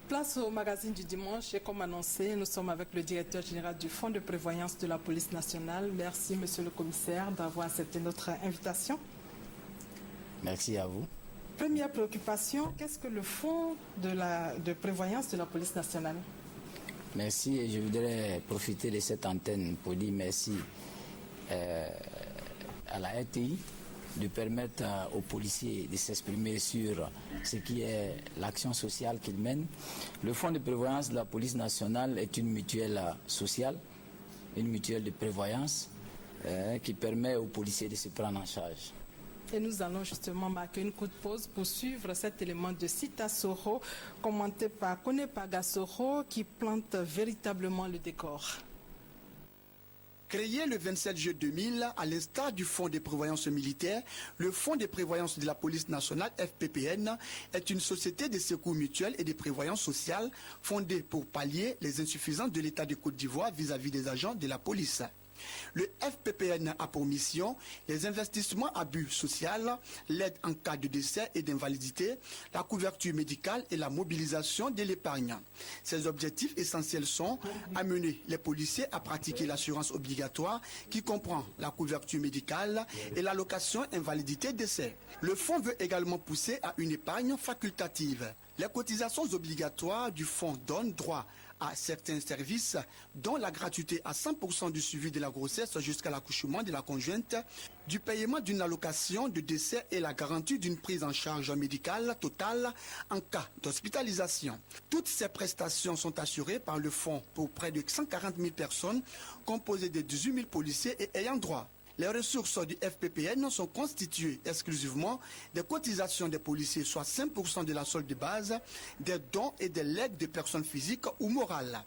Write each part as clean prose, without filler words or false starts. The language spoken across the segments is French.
Place au magazine du dimanche et comme annoncé, nous sommes avec le directeur général du Fonds de prévoyance de la police nationale. Merci monsieur le commissaire d'avoir accepté notre invitation. Merci à vous. Première préoccupation, qu'est-ce que le Fonds de prévoyance de la police nationale? Merci et je voudrais profiter de cette antenne pour dire merci à la RTI de permettre aux policiers de s'exprimer sur ce qui est l'action sociale qu'ils mènent. Le Fonds de prévoyance de la police nationale est une mutuelle sociale, une mutuelle de prévoyance qui permet aux policiers de se prendre en charge. Et nous allons justement marquer une courte pause pour suivre cet élément de Sita Soro, commenté par Kone Pagasoro, qui plante véritablement le décor. Créé le 27 juillet 2000, à l'instar du Fonds de prévoyance militaire, le Fonds de prévoyance de la police nationale, FPPN, est une société de secours mutuel et de prévoyance sociale fondée pour pallier les insuffisances de l'État de Côte d'Ivoire vis-à-vis des agents de la police. Le FPPN a pour mission les investissements à but social, l'aide en cas de décès et d'invalidité, la couverture médicale et la mobilisation de l'épargne. Ces objectifs essentiels sont amener les policiers à pratiquer l'assurance obligatoire qui comprend la couverture médicale et l'allocation invalidité-décès. Le fonds veut également pousser à une épargne facultative. Les cotisations obligatoires du fonds donnent droit à certains services, dont la gratuité à 100% du suivi de la grossesse jusqu'à l'accouchement de la conjointe, du paiement d'une allocation de décès et la garantie d'une prise en charge médicale totale en cas d'hospitalisation. Toutes ces prestations sont assurées par le fonds pour près de 140 000 personnes, composées de 18 000 policiers et ayant droit. Les ressources du FPPN sont constituées exclusivement des cotisations des policiers, soit 5% de la solde de base, des dons et des legs de personnes physiques ou morales.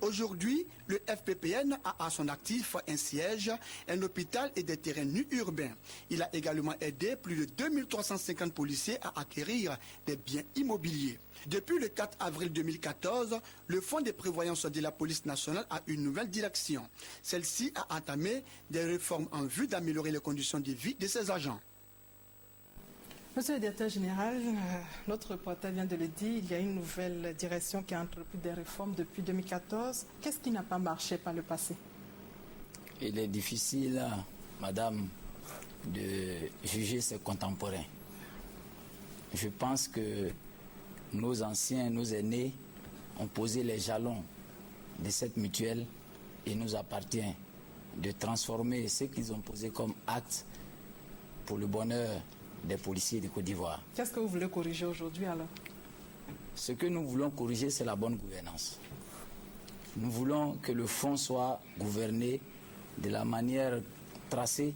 Aujourd'hui, le FPPN a à son actif un siège, un hôpital et des terrains nus urbains. Il a également aidé plus de 2350 policiers à acquérir des biens immobiliers. Depuis le 4 avril 2014, le Fonds de prévoyance de la police nationale a une nouvelle direction. Celle-ci a entamé des réformes en vue d'améliorer les conditions de vie de ses agents. Monsieur le directeur général, notre reporter vient de le dire, il y a une nouvelle direction qui a entrepris des réformes depuis 2014. Qu'est-ce qui n'a pas marché par le passé? Il est difficile, madame, de juger ses contemporains. Je pense que nos anciens, nos aînés ont posé les jalons de cette mutuelle et il nous appartient de transformer ce qu'ils ont posé comme acte pour le bonheur des policiers de Côte d'Ivoire. Qu'est-ce que vous voulez corriger aujourd'hui alors? Ce que nous voulons corriger, c'est la bonne gouvernance. Nous voulons que le fonds soit gouverné de la manière tracée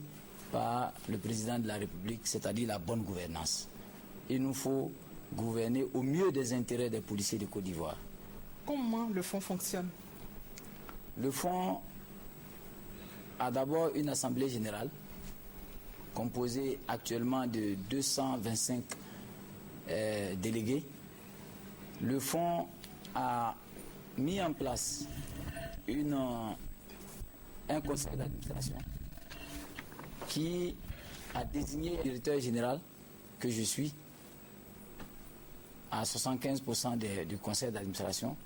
par le président de la République, c'est-à-dire la bonne gouvernance. Il nous faut gouverner au mieux des intérêts des policiers de Côte d'Ivoire. Comment le fonds fonctionne? Le fonds a d'abord une assemblée générale composée actuellement de 225 délégués. Le fonds a mis en place un conseil d'administration qui a désigné le directeur général que je suis à 75% du conseil d'administration.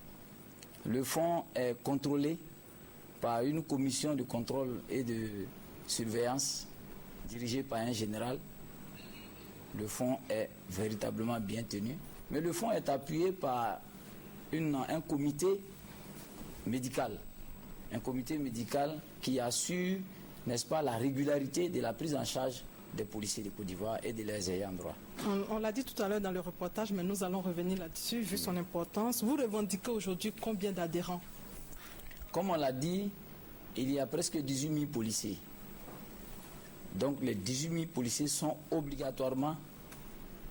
Le fonds est contrôlé par une commission de contrôle et de surveillance dirigée par un général. Le fonds est véritablement bien tenu. Mais le fonds est appuyé par un comité médical. Un comité médical qui assure, n'est-ce pas, la régularité de la prise en charge des policiers de Côte d'Ivoire et de leurs ayants droit. On l'a dit tout à l'heure dans le reportage, mais nous allons revenir là-dessus, vu son importance. Vous revendiquez aujourd'hui combien d'adhérents? Comme on l'a dit, il y a presque 18 000 policiers. Donc les 18 000 policiers sont obligatoirement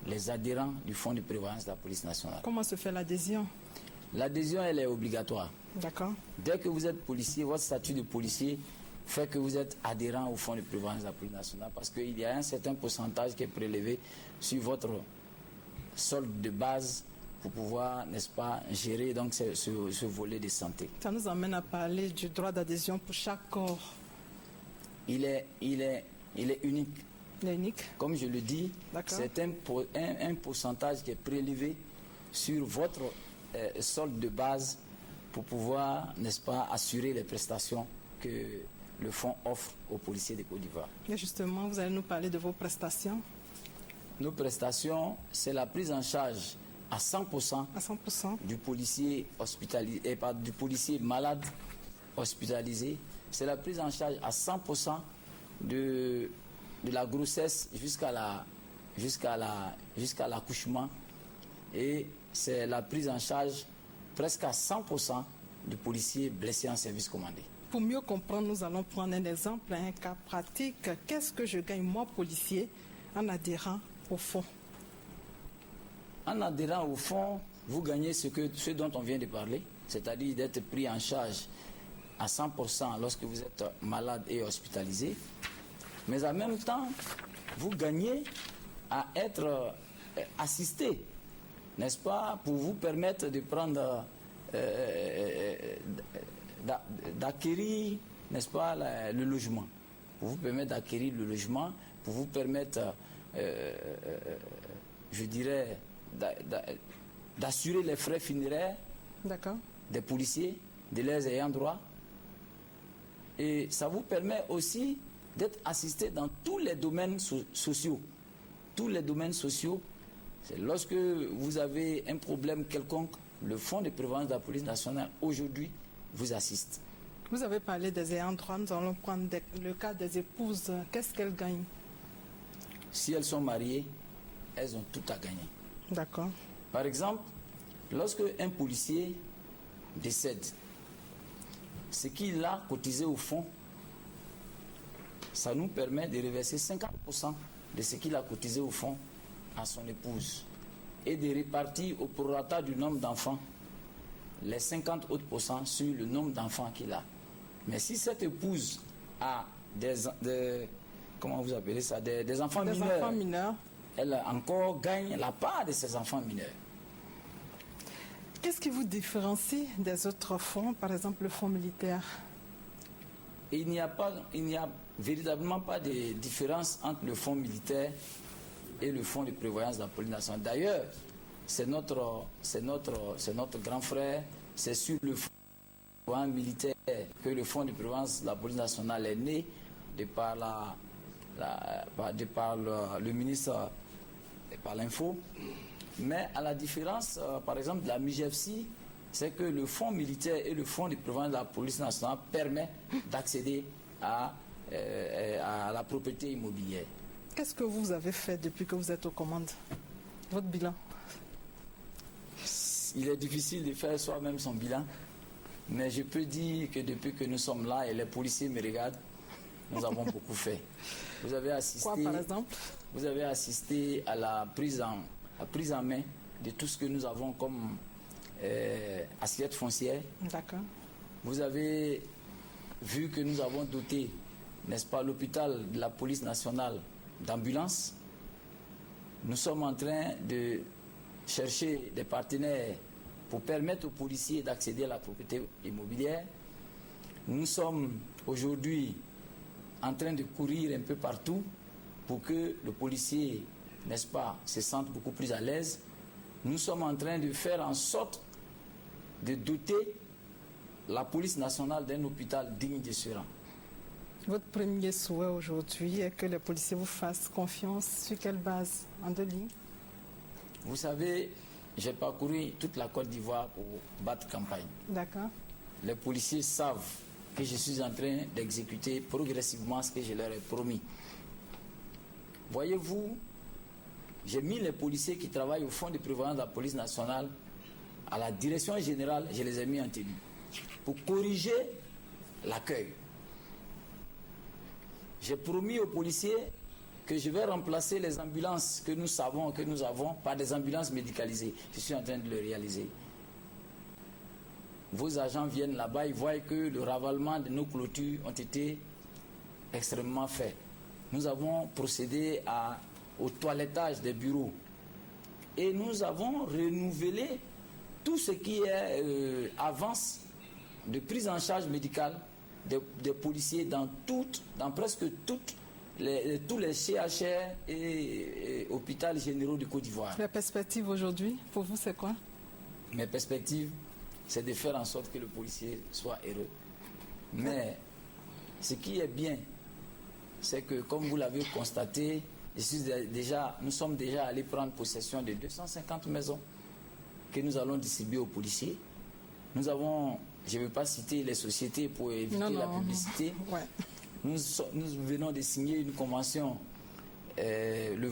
les adhérents du Fonds de prévoyance de la police nationale. Comment se fait l'adhésion? L'adhésion, elle est obligatoire. D'accord. Dès que vous êtes policier, votre statut de policier fait que vous êtes adhérent au Fonds de prévoyance de la police nationale parce qu'il y a un certain pourcentage qui est prélevé sur votre solde de base pour pouvoir, n'est-ce pas, gérer donc ce volet de santé. Ça nous amène à parler du droit d'adhésion pour chaque corps. Il est unique. Unique. Comme je le dis, D'accord. c'est un pourcentage qui est prélevé sur votre solde de base pour pouvoir, n'est-ce pas, assurer les prestations que le fonds offre aux policiers de Côte d'Ivoire. Et justement, vous allez nous parler de vos prestations Nos prestations, c'est la prise en charge à 100% à 100%. du policier hospitalisé, du policier malade hospitalisé. C'est la prise en charge à 100% de la grossesse jusqu'à l'accouchement. Et c'est la prise en charge presque à 100% du policier blessé en service commandé. Pour mieux comprendre, nous allons prendre un exemple, un cas pratique. Qu'est-ce que je gagne, moi, policier, en adhérant au fonds? En adhérant au fonds, vous gagnez ce dont on vient de parler, c'est-à-dire d'être pris en charge à 100% lorsque vous êtes malade et hospitalisé. Mais en même temps, vous gagnez à être assisté, n'est-ce pas, pour vous permettre de prendre, d'acquérir, n'est-ce pas, le logement. Pour vous permettre d'acquérir le logement, pour vous permettre, je dirais, d'assurer les frais funéraires des policiers, de leurs ayants droit. Et ça vous permet aussi d'être assisté dans tous les domaines sociaux. Tous les domaines sociaux. C'est lorsque vous avez un problème quelconque, le Fonds de prévoyance de la police nationale, aujourd'hui, vous assiste. Vous avez parlé des ayants droit, nous allons prendre le cas des épouses. Qu'est-ce qu'elles gagnent? Si elles sont mariées, elles ont tout à gagner. D'accord. Par exemple, lorsque un policier décède, ce qu'il a cotisé au fonds, ça nous permet de reverser 50% de ce qu'il a cotisé au fonds à son épouse et de répartir au prorata du nombre d'enfants les 50 autres pourcents sur le nombre d'enfants qu'il a. Mais si cette épouse a comment vous appelez ça, des enfants mineurs, elle encore gagne la part de ses enfants mineurs. Qu'est-ce qui vous différencie des autres fonds, par exemple le fonds militaire? Et il n'y a véritablement pas de différence entre le fonds militaire et le fonds de prévoyance de la police nationale. D'ailleurs, c'est notre grand frère, c'est sur le fonds militaire que le fonds de prévoyance de la police nationale est né, de par le ministre et par l'info. Mais à la différence, par exemple, de la MIGFC, c'est que le fonds militaire et le fonds de prévoyance de la police nationale permettent d'accéder à la propriété immobilière. Qu'est-ce que vous avez fait depuis que vous êtes aux commandes? Votre bilan? Il est difficile de faire soi-même son bilan, mais je peux dire que depuis que nous sommes là et les policiers me regardent, nous avons beaucoup fait. Vous avez assisté, quoi, par exemple? Vous avez assisté à la prise en main de tout ce que nous avons comme assiette foncière. D'accord. Vous avez vu que nous avons doté, n'est-ce pas, l'hôpital de la police nationale d'ambulances. Nous sommes en train de chercher des partenaires pour permettre aux policiers d'accéder à la propriété immobilière. Nous sommes aujourd'hui en train de courir un peu partout pour que le policier, n'est-ce pas, se sente beaucoup plus à l'aise. Nous sommes en train de faire en sorte de doter la police nationale d'un hôpital digne de ce rang. Votre premier souhait aujourd'hui est que les policiers vous fassent confiance. Sur quelle base? En 2 lignes? Vous savez, j'ai parcouru toute la Côte d'Ivoire pour battre campagne. D'accord. Les policiers savent que je suis en train d'exécuter progressivement ce que je leur ai promis. Voyez-vous, j'ai mis les policiers qui travaillent au Fonds de prévoyance de la police nationale à la direction générale, je les ai mis en tenue pour corriger l'accueil. J'ai promis aux policiers que je vais remplacer les ambulances que nous savons que nous avons par des ambulances médicalisées. Je suis en train de le réaliser. Vos agents viennent là-bas, ils voient que le ravalement de nos clôtures ont été extrêmement faits. Nous avons procédé au toilettage des bureaux et nous avons renouvelé tout ce qui est avance de prise en charge médicale des policiers dans presque toutes tous les CHR et hôpitaux généraux de Côte d'Ivoire. La perspective aujourd'hui, pour vous, c'est quoi? Mes perspectives, c'est de faire en sorte que le policier soit heureux. Mais ce qui est bien, c'est que, comme vous l'avez constaté, nous sommes déjà allés prendre possession de 250 maisons que nous allons distribuer aux policiers. Nous avons, je ne vais pas citer les sociétés pour éviter la publicité. Ouais. Nous venons de signer une convention le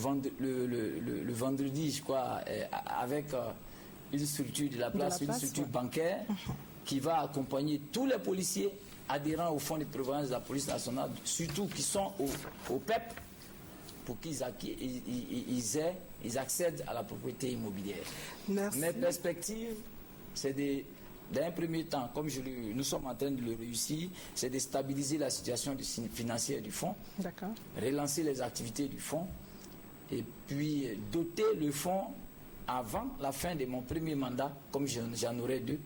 vendredi, je crois, avec une structure de la place, une structure bancaire qui va accompagner tous les policiers adhérents au fonds de prévoyance de la police nationale, surtout qui sont au PEP, pour qu'ils accèdent à la propriété immobilière. Merci. Mes perspectives, c'est d'un premier temps, comme nous sommes en train de le réussir, c'est de stabiliser la situation financière du fonds, relancer les activités du fonds, et puis doter le fonds avant la fin de mon premier mandat, comme j'en aurai 2,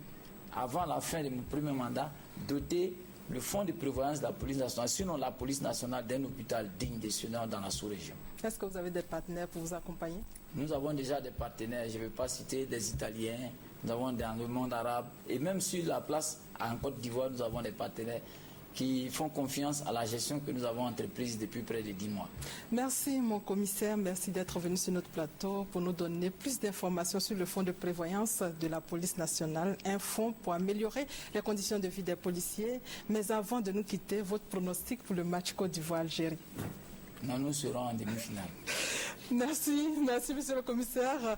avant la fin de mon premier mandat, doter le fonds de prévoyance de la police nationale, sinon la police nationale, d'un hôpital digne de ce nom dans la sous-région. Est-ce que vous avez des partenaires pour vous accompagner? Nous avons déjà des partenaires, je ne vais pas citer des Italiens, nous avons dans le monde arabe, et même sur la place en Côte d'Ivoire, nous avons des partenaires qui font confiance à la gestion que nous avons entreprise depuis près de 10 mois. Merci mon commissaire, merci d'être venu sur notre plateau pour nous donner plus d'informations sur le fonds de prévoyance de la police nationale, un fonds pour améliorer les conditions de vie des policiers. Mais avant de nous quitter, votre pronostic pour le match Côte d'Ivoire-Algérie? Nous serons en demi-finale. Merci monsieur le commissaire.